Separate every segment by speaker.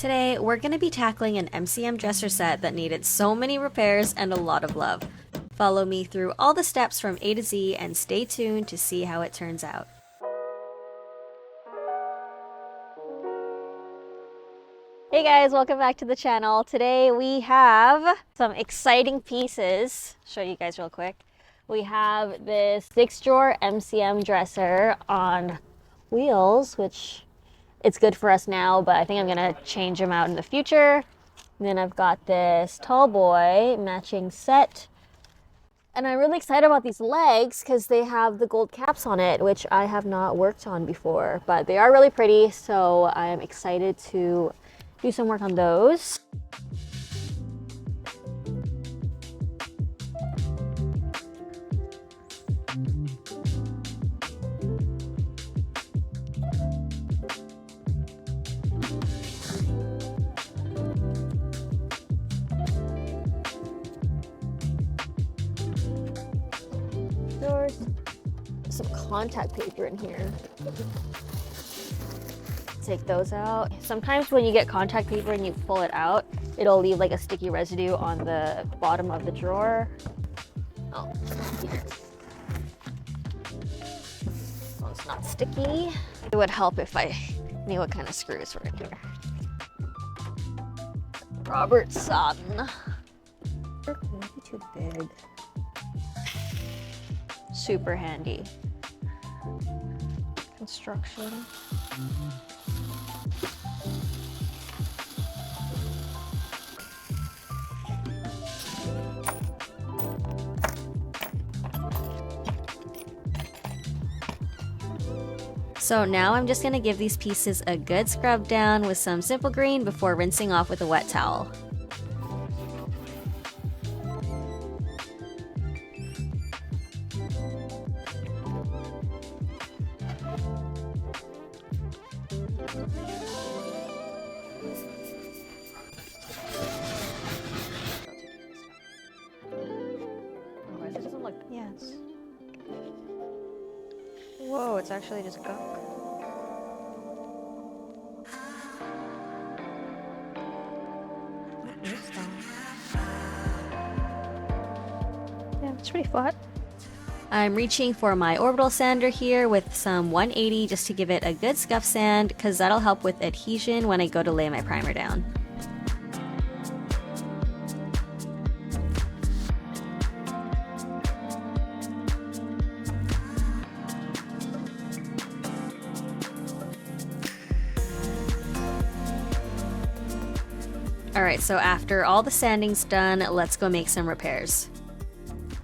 Speaker 1: Today, we're going to be tackling an MCM dresser set that needed so many repairs and a lot of love. Follow me through all the steps from A to Z and stay tuned to see how it turns out. Hey guys, welcome back to the channel. Today we have some exciting pieces. Show you guys real quick. We have this 6-drawer MCM dresser on wheels, which it's good for us now, but I think I'm gonna change them out in the future. And then I've got this tall boy matching set. And I'm really excited about these legs because they have the gold caps on it, which I have not worked on before, but they are really pretty, so I'm excited to do some work on those. There's some contact paper in here. Take those out. Sometimes when you get contact paper and you pull it out, it'll leave like a sticky residue on the bottom of the drawer. Oh, here. So it's not sticky. It would help if I knew what kind of screws were in here. Robertson. Maybe too big. Super handy. Construction. So now I'm just going to give these pieces a good scrub down with some simple green before rinsing off with a wet towel. Otherwise it doesn't look, yes. Whoa, it's actually just gunk. What is that? Yeah, it's pretty flat. I'm reaching for my Orbital sander here with some 180 just to give it a good scuff sand, because that'll help with adhesion when I go to lay my primer down. Alright, so after all the sanding's done, let's go make some repairs.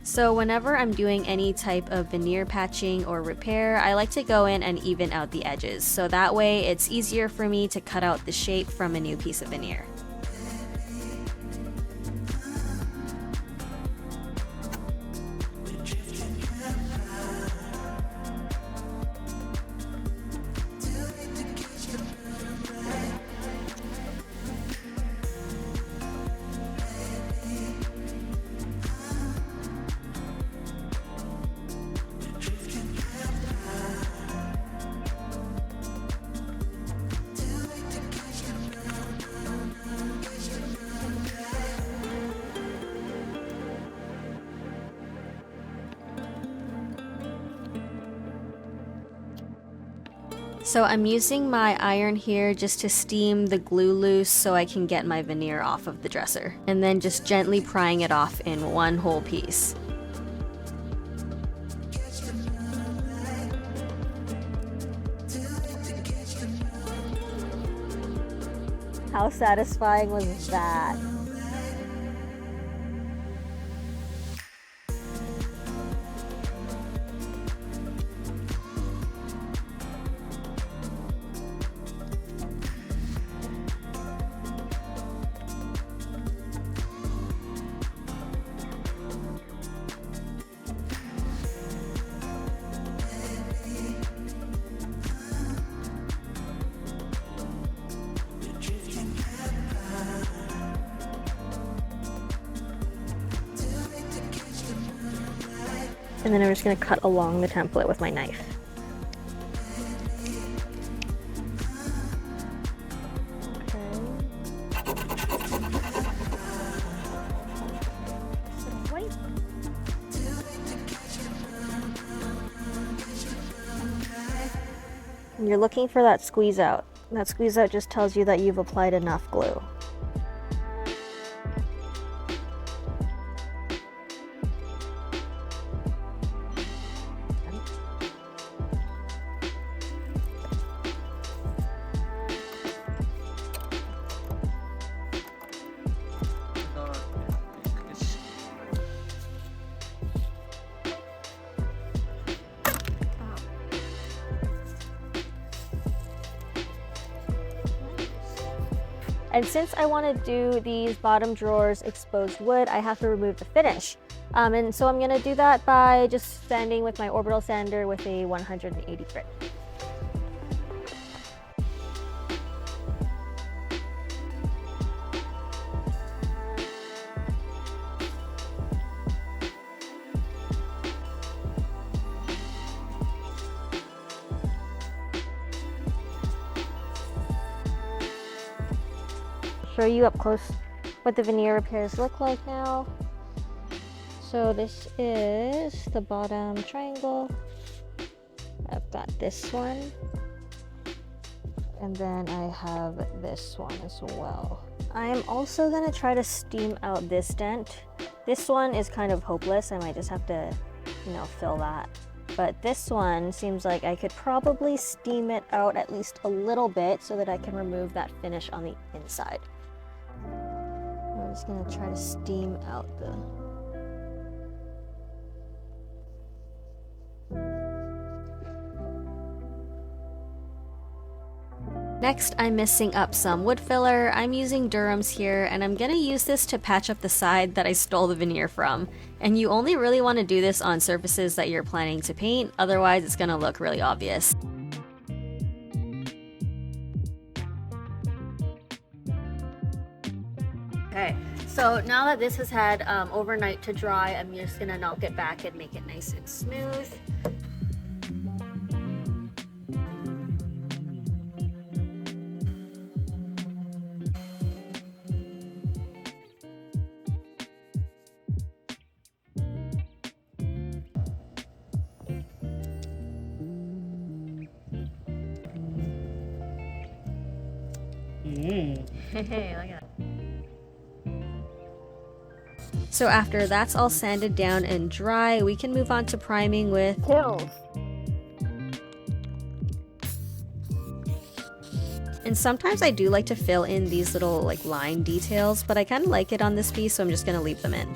Speaker 1: So whenever I'm doing any type of veneer patching or repair, I like to go in and even out the edges, so that way it's easier for me to cut out the shape from a new piece of veneer. So I'm using my iron here just to steam the glue loose so I can get my veneer off of the dresser, and then just gently prying it off in one whole piece. How satisfying was that? And then I'm just going to cut along the template with my knife. Okay. you're looking for that squeeze out. That squeeze out just tells you that you've applied enough glue. And since I want to do these bottom drawers exposed wood, I have to remove the finish. And so I'm going to do that by just sanding with my Orbital sander with a 180 grit. Show you up close what the veneer repairs look like now. So this is the bottom triangle. I've got this one, and then I have this one as well. I am also gonna try to steam out this dent. This one is kind of hopeless. I might just have to, you know, fill that. But this one seems like I could probably steam it out at least a little bit so that I can remove that finish on the inside. I'm just gonna try to steam out the... Next, I'm mixing up some wood filler. I'm using Durham's here, and I'm gonna use this to patch up the side that I stole the veneer from. And you only really want to do this on surfaces that you're planning to paint, otherwise it's gonna look really obvious. Okay, so now that this has had overnight to dry, I'm just gonna knock it back and make it nice and smooth. Hey, look at that. So after that's all sanded down and dry, we can move on to priming with Kilz. And sometimes I do like to fill in these little like line details, but I kind of like it on this piece, so I'm just gonna leave them in.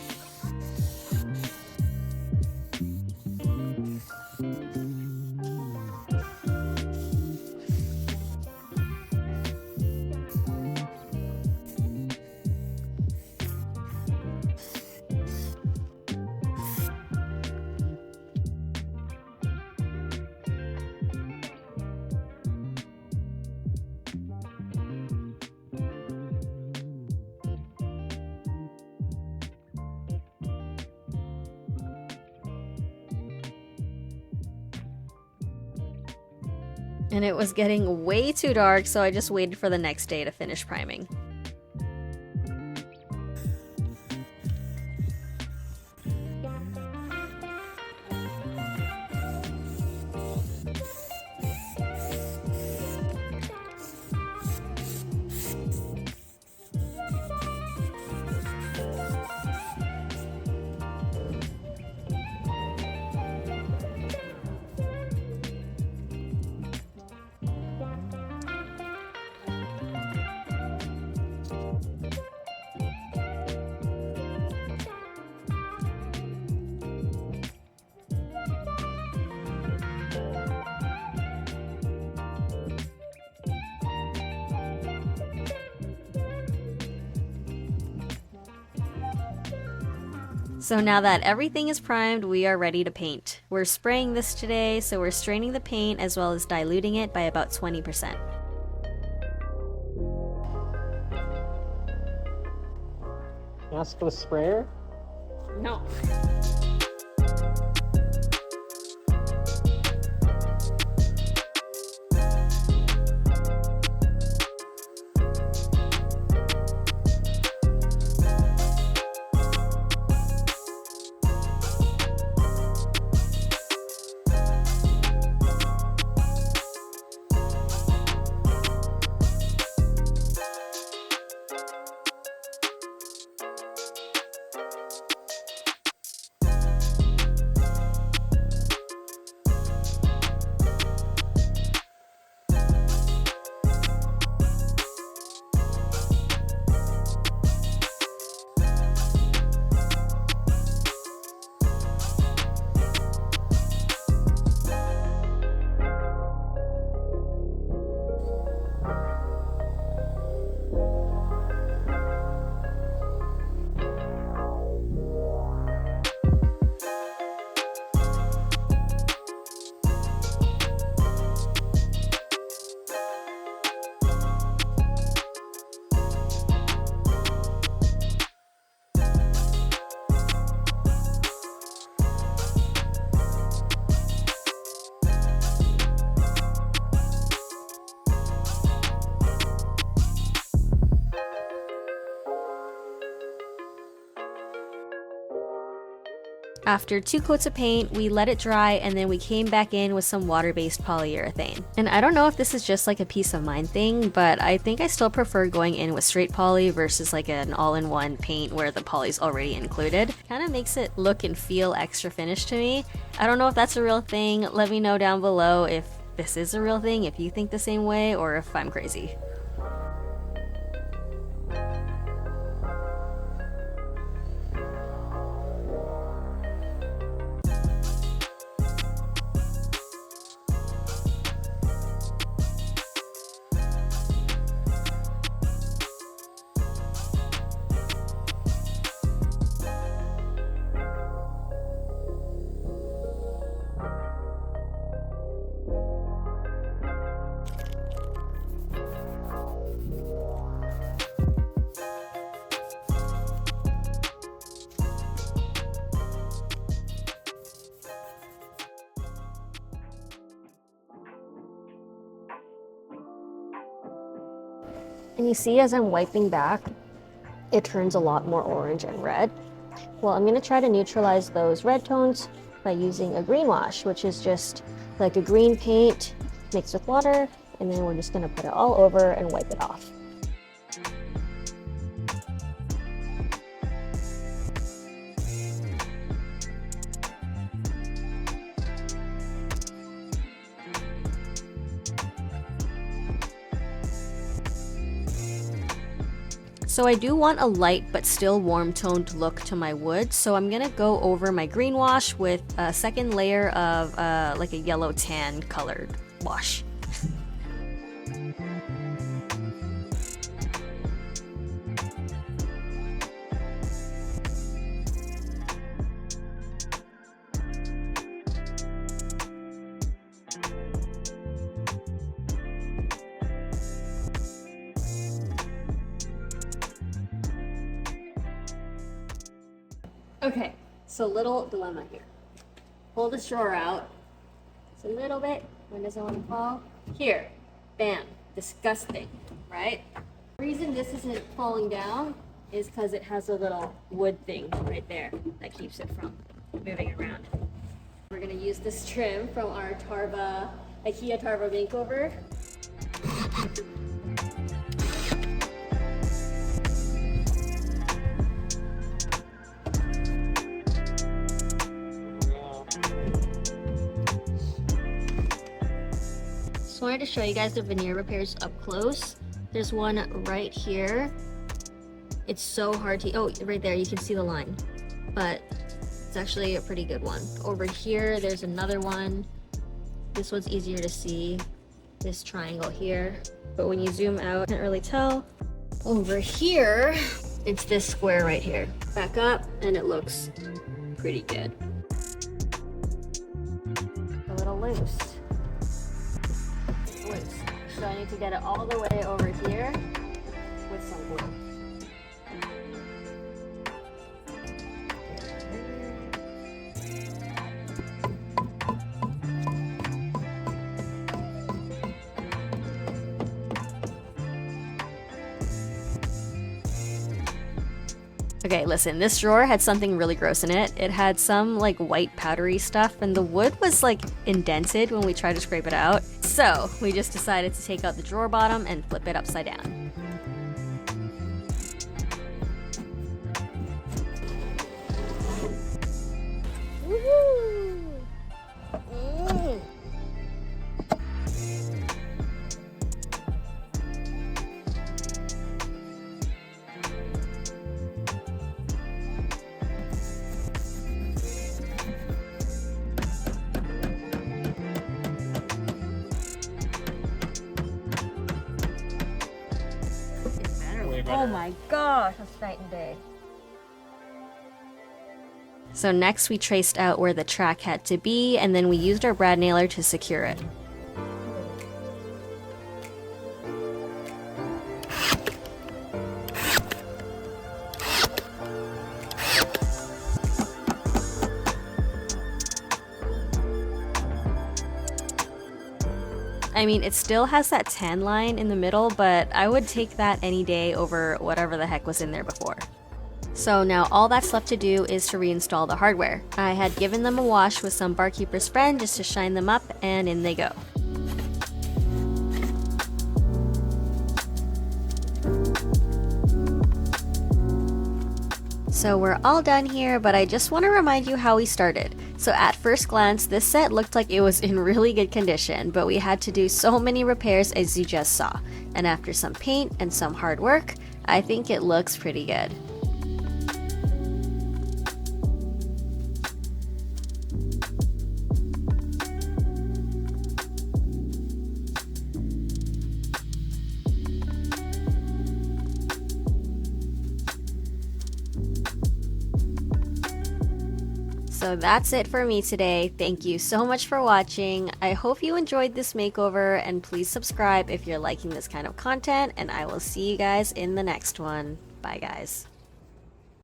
Speaker 1: And it was getting way too dark, so I just waited for the next day to finish priming. So now that everything is primed, we are ready to paint. We're spraying this today, so we're straining the paint as well as diluting it by about 20%.
Speaker 2: Ask for the sprayer?
Speaker 1: No. After 2 coats of paint, we let it dry and then we came back in with some water-based polyurethane. And I don't know if this is just like a peace of mind thing, but I think I still prefer going in with straight poly versus like an all-in-one paint where the poly's already included. Kind of makes it look and feel extra finished to me. I don't know if that's a real thing. Let me know down below if this is a real thing, if you think the same way, or if I'm crazy. And you see as I'm wiping back, it turns a lot more orange and red. Well, I'm going to try to neutralize those red tones by using a green wash, which is just like a green paint mixed with water, and then we're just going to put it all over and wipe it off. So I do want a light but still warm toned look to my wood, so I'm gonna go over my green wash with a second layer of like a yellow tan colored wash. Okay, so little dilemma here. Pull this drawer out. It's a little bit. When does it want to fall? Here. Bam. Disgusting, right? The reason this isn't falling down is because it has a little wood thing right there that keeps it from moving around. We're going to use this trim from our IKEA Tarva makeover. Wanted to show you guys the veneer repairs up close. There's one right here. It's so hard to, oh, right there, you can see the line, but it's actually a pretty good one. Over here, there's another one. This one's easier to see, this triangle here, but when you zoom out, you can't really tell. Over here, it's this square right here. Back up, and it looks pretty good. A little loose. So I need to get it all the way over here with some glue. Okay, listen, this drawer had something really gross in it. It had some like white powdery stuff and the wood was like indented when we tried to scrape it out. So we just decided to take out the drawer bottom and flip it upside down. Woohoo! Oh my gosh, that's night and day. So next we traced out where the track had to be, and then we used our brad nailer to secure it. I mean, it still has that tan line in the middle, but I would take that any day over whatever the heck was in there before. So now all that's left to do is to reinstall the hardware. I had given them a wash with some Barkeeper's Friend just to shine them up, and in they go. So we're all done here, but I just want to remind you how we started. So at first glance, this set looked like it was in really good condition, but we had to do so many repairs as you just saw. And after some paint and some hard work, I think it looks pretty good. So that's it for me today. Thank you so much for watching. I hope you enjoyed this makeover, and please subscribe if you're liking this kind of content, and I will see you guys in the next one. Bye guys.